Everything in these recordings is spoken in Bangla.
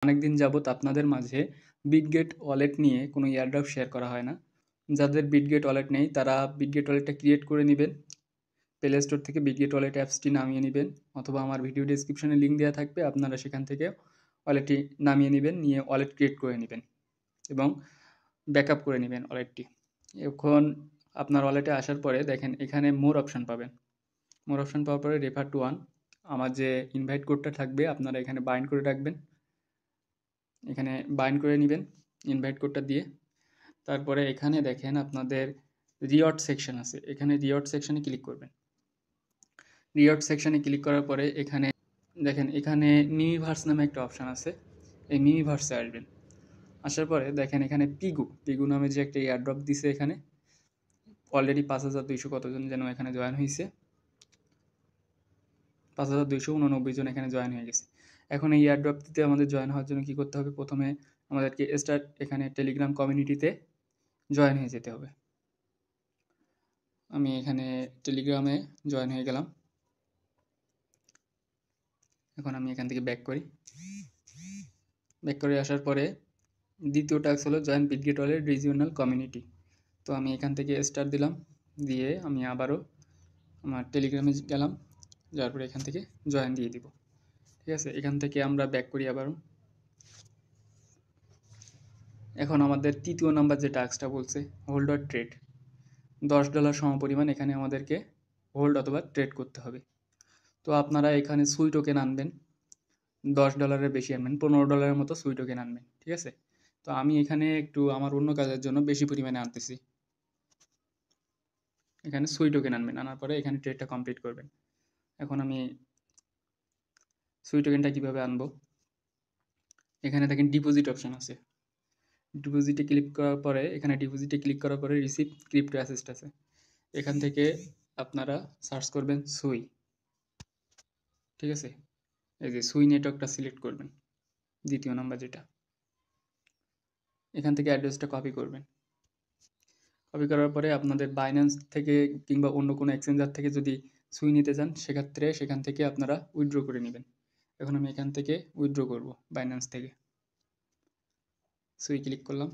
অনেকদিন যাবত আপনাদের মাঝে বিটগেট ওয়ালেট নিয়ে কোনো এয়ারড্রপ শেয়ার করা হয় না। যাদের বিটগেট ওয়ালেট নেই তারা বিটগেট ওয়ালেটটা ক্রিয়েট করে নেবেন। প্লে স্টোর থেকে বিটগেট ওয়ালেট অ্যাপসটি নামিয়ে নেবেন, অথবা আমার ভিডিও ডেসক্রিপশনে লিঙ্ক দেওয়া থাকবে, আপনারা সেখান থেকে ওয়ালেটটি নামিয়ে নেবেন, নিয়ে ওয়ালেট ক্রিয়েট করে নেবেন এবং ব্যাকআপ করে নেবেন ওয়ালেটটি। এখন আপনার ওয়ালেটে আসার পরে দেখেন এখানে মোর অপশান পাবেন। মোর অপশান পাওয়ার পরে রেফার টু ওয়ান, আমার যে ইনভাইট কোডটা থাকবে আপনারা এখানে বাইন্ড করে রাখবেন। এখানে বাইন্ড করে নেবেন ইনভাইট কোডটা দিয়ে। তারপরে এখানে দেখেন আপনাদের রিওয়ার্ড সেকশন আছে, এখানে রিওয়ার্ড সেকশনে ক্লিক করবেন। রিওয়ার্ড সেকশনে ক্লিক করার পরে এখানে দেখেন এখানে মিমিভার্স নামে একটা অপশান আছে, এই মিমিভার্সে আসবেন। আসার পরে দেখেন এখানে পিগু নামে যে একটা এয়ারড্রপ দিছে, এখানে অলরেডি 5200 কতজন যেন এখানে জয়েন হয়েছে, 5289 জন এখানে জয়েন হয়ে গেছে। এখন এই এয়ারড্রপটিতে আমাদের জয়েন হওয়ার জন্য কী করতে হবে, প্রথমে আমাদেরকে স্টার্ট এখানে টেলিগ্রাম কমিউনিটিতে জয়েন হয়ে যেতে হবে। আমি এখানে টেলিগ্রামে জয়েন হয়ে গেলাম। এখন আমি এখান থেকে ব্যাক করে আসার পরে দ্বিতীয় টাস্ক হলো join Bitget wallet regional community. তো আমি এখান থেকে স্টার্ট দিলাম, দিয়ে আমি আবারও আমার টেলিগ্রামে গেলাম, যাওয়ার পরে এখান থেকে জয়েন দিয়ে দিব। ঠিক আছে, এখান থেকে আমরা ব্যাক করি আবারও। এখন আমাদের তৃতীয় নাম্বার যে টাস্কটা বলছে হোল্ড অর ট্রেড, $10 সমপরিমাণ এখানে আমাদেরকে হোল্ড অথবা ট্রেড করতে হবে। তো আপনারা এখানে সুই টোকেন আনবেন, $10 বেশি আনবেন, $15 মতো সুই টোকেন আনবেন। ঠিক আছে, তো আমি এখানে একটু আমার অন্য কাজের জন্য বেশি পরিমাণে আনতেছি। এখানে সুই টোকেন আনবেন, আনার পরে এখানে ট্রেডটা কমপ্লিট করবেন। এখন আমি সুই টোকেনটা কীভাবে আনবো, এখানে দেখেন ডিপোজিট অপশান আছে, ডিপোজিটে ক্লিক করার পরে এখানে ডিপোজিটে ক্লিক করার পরে রিসিভ ক্রিপ্টো অ্যাসেস্ট আছে, এখান থেকে আপনারা সার্চ করবেন সুই। ঠিক আছে, এই যে সুই নেটওয়ার্কটা সিলেক্ট করবেন, দ্বিতীয় নাম্বার যেটা, এখান থেকে অ্যাড্রেসটা কপি করবেন। কপি করার পরে আপনাদের বাইন্যান্স থেকে কিংবা অন্য কোনো এক্সচেঞ্জার থেকে যদি সুই নিতে চান সেক্ষেত্রে সেখান থেকে আপনারা উইথড্র করে নেবেন। এখন আমি এখান থেকে উইথড্র করব বাইন্যান্স থেকে, সুই ক্লিক করলাম,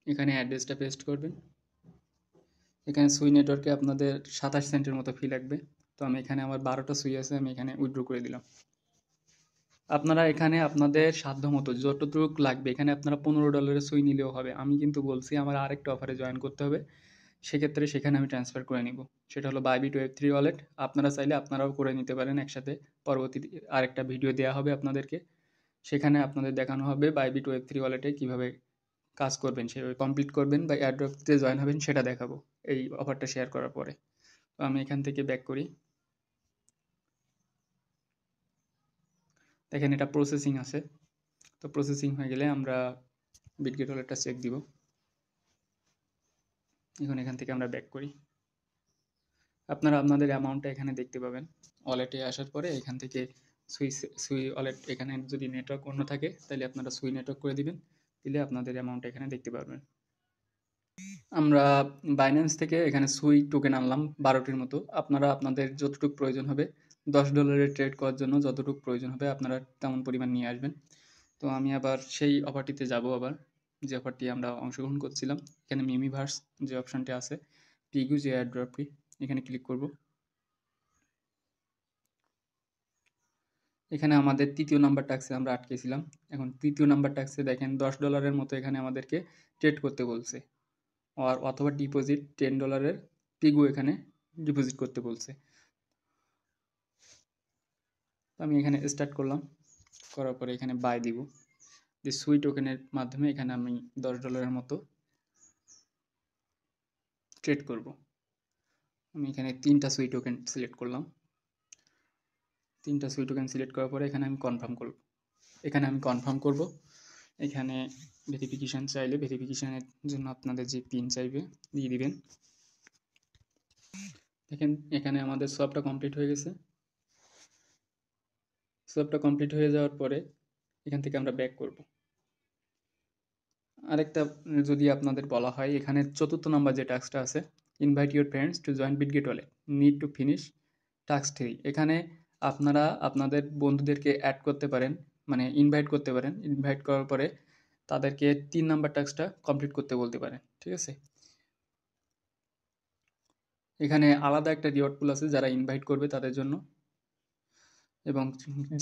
এখানে অ্যাড্রেসটা পেস্ট করবেন। এখানে সুই নেটওয়ার্কে আপনাদের 27 সেন্টের মতো ফি লাগবে। তো আমি এখানে আমার 12টা সুই আছে, আমি এখানে উইথড্র করে দিলাম। আপনারা এখানে আপনাদের সাধ্য মতো যতটুকু লাগবে, এখানে আপনারা $15 সুই নিলেও হবে। আমি কিন্তু বলছি আমার আরেকটা অফারে জয়েন করতে হবে, সেক্ষেত্রে সেখানে আমি ট্রান্সফার করে নিব, সেটা হলো বাইবিট ওয়েব3 ওয়ালেট। আপনারা চাইলে আপনারাও করে নিতে পারেন একসাথে। পরবর্তী আরেকটা ভিডিও দেওয়া হবে আপনাদেরকে, সেখানে আপনাদের দেখানো হবে বাইবিট ওয়েব3 ওয়ালেটে কীভাবে কাজ করবেন, সেভাবে কমপ্লিট করবেন বা এয়ারড্রপতে জয়েন হবেন সেটা দেখাবো এই অফারটা শেয়ার করার পরে। তো আমি এখান থেকে ব্যাক করি, দেখেন এটা প্রসেসিং আছে। তো প্রসেসিং হয়ে গেলে আমরা বিটগেট ওয়ালেটটা চেক দিব। এখন এখান থেকে আমরা ব্যাক করি, আপনারা আপনাদের অ্যামাউন্টটা এখানে দেখতে পাবেন। ওয়ালেটে আসার পরে এখান থেকে সুই ওয়ালেট, এখানে যদি নেটওয়ার্ক অন্য থাকে তাহলে আপনারা সুই নেটওয়ার্ক করে দিবেন, দিলে আপনাদের অ্যামাউন্টটা এখানে দেখতে পারবেন। আমরা বাইন্যান্স থেকে এখানে সুই টোকেন আনলাম 12টির মতো। আপনারা আপনাদের যতটুকু প্রয়োজন হবে, $10 ট্রেড করার জন্য যতটুকু প্রয়োজন হবে আপনারা তেমন পরিমাণ নিয়ে আসবেন। তো আমি আবার সেই অফারটিতে যাব, আবার যে অফারটি আমরা অংশগ্রহণ করছিলাম, এখানে মিমিভার্স যে অপশানটি আছে, পিগু যে এয়ারড্রপটি, এখানে ক্লিক করব। এখানে আমাদের তৃতীয় নাম্বার টাস্কে আমরা আটকেছিলাম। এখন তৃতীয় নাম্বার টাস্কে দেখেন $10 মতো এখানে আমাদেরকে ট্রেড করতে বলছে, আর অথবা ডিপোজিট $10 পিগু এখানে ডিপোজিট করতে বলছে। তো আমি এখানে স্টার্ট করলাম, করার পরে এখানে বাই দিব, যে সুই টোকেনের মাধ্যমে এখানে আমি $10 মতো ট্রেড করব। আমি এখানে 3টা সুই টোকেন সিলেক্ট করলাম, 3টা সুই টোকেন সিলেক্ট করার পরে এখানে আমি কনফার্ম করব। এখানে ভেরিফিকেশান চাইলে ভেরিফিকেশানের জন্য আপনাদের যে পিন চাইবে দিয়ে দিবেন। দেখেন এখানে আমাদের সবটা কমপ্লিট হয়ে গেছে। সবটা কমপ্লিট হয়ে যাওয়ার পরে এখান থেকে আমরা ব্যাক করব। আরেকটা যদি আপনাদের বলা হয়, এখানে 4র্থ নাম্বার যে টাস্কটা আছে, invite your friends to join Bitget wallet, need to finish task 3। এখানে আপনারা আপনাদের বন্ধুদেরকে অ্যাড করতে পারেন, মানে ইনভাইট করতে পারেন। ইনভাইট করার পরে তাদেরকে 3 নাম্বার টাস্কটা কমপ্লিট করতে বলতে পারেন। ঠিক আছে? এখানে আলাদা একটা রিওয়ার্ড পুল আছে যারা ইনভাইট করবে তাদের জন্য, এবং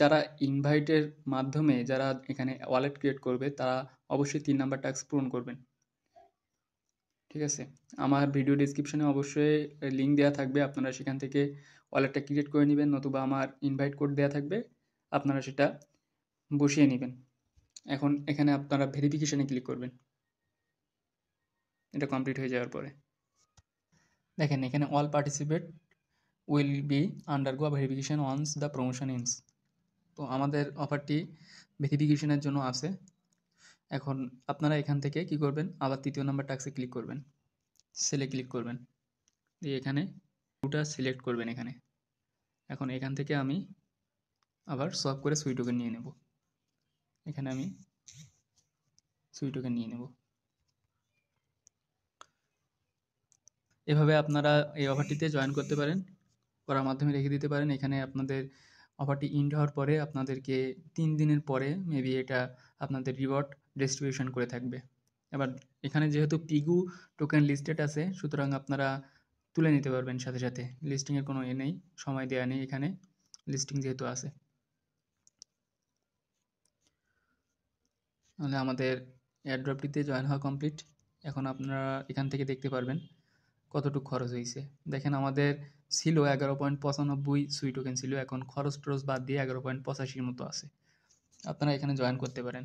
যারা ইনভাইটের মাধ্যমে যারা এখানে ওয়ালেট ক্রিয়েট করবে তারা অবশ্যই 3 নাম্বার টাস্ক পূরণ করবেন। ঠিক আছে? আমার ভিডিও ডেসক্রিপশনে অবশ্যই লিঙ্ক দেওয়া থাকবে, আপনারা সেখান থেকে ওয়ালেটটা ক্রিয়েট করে নেবেন, নতুবা আমার ইনভাইট কোড দেওয়া থাকবে, আপনারা সেটা বসিয়ে নেবেন। এখন এখানে আপনারা ভেরিফিকেশনে ক্লিক করবেন এটা কমপ্লিট হয়ে যাওয়ার পরে। দেখেন এখানে all participate will be undergo verification once the promotion ends. তো আমাদের অফারটি ভেরিফিকেশনের জন্য আছে। এখন আপনারা এখান থেকে কি করবেন, আবার 3য় নাম্বার টাস্কে ক্লিক করবেন, সেলে ক্লিক করবেন, দিয়ে এখানে ওটা সিলেক্ট করবেন এখানে। এখন এখান থেকে আমি আবার সোয়াপ করে সুই টোকেন নিয়ে নেব। এখানে আমি সুই টোকেন নিয়ে নেব। এভাবে আপনারা এই অফারটিতে জয়েন করতে পারেন, করার মাধ্যমে রেখে দিতে পারেন। এখানে আপনাদের অফারটি এন্ড হওয়ার পরে আপনাদেরকে 3 দিনের পরে মেবি এটা আপনাদের রিওয়ার্ড ডিস্ট্রিবিউশন করে থাকবে। এবার এখানে যেহেতু পিগু টোকেন লিস্টেড আছে, সুতরাং আপনারা তুলে নিতে পারবেন সাথে সাথে। লিস্টিংয়ের কোনো নেই, সময় দেওয়া নেই এখানে, লিস্টিং যেহেতু আছে। তাহলে আমাদের এয়ারড্রপটিতে জয়েন হওয়া কমপ্লিট। এখন আপনারা এখান থেকে দেখতে পারবেন কতটুকু খরচ হয়েছে। দেখেন আমাদের ছিল 11.95 সুই টোকেন ছিল, এখন খরচ টরচ বাদ দিয়ে 11.85 মতো আছে। আপনারা এখানে জয়েন করতে পারেন।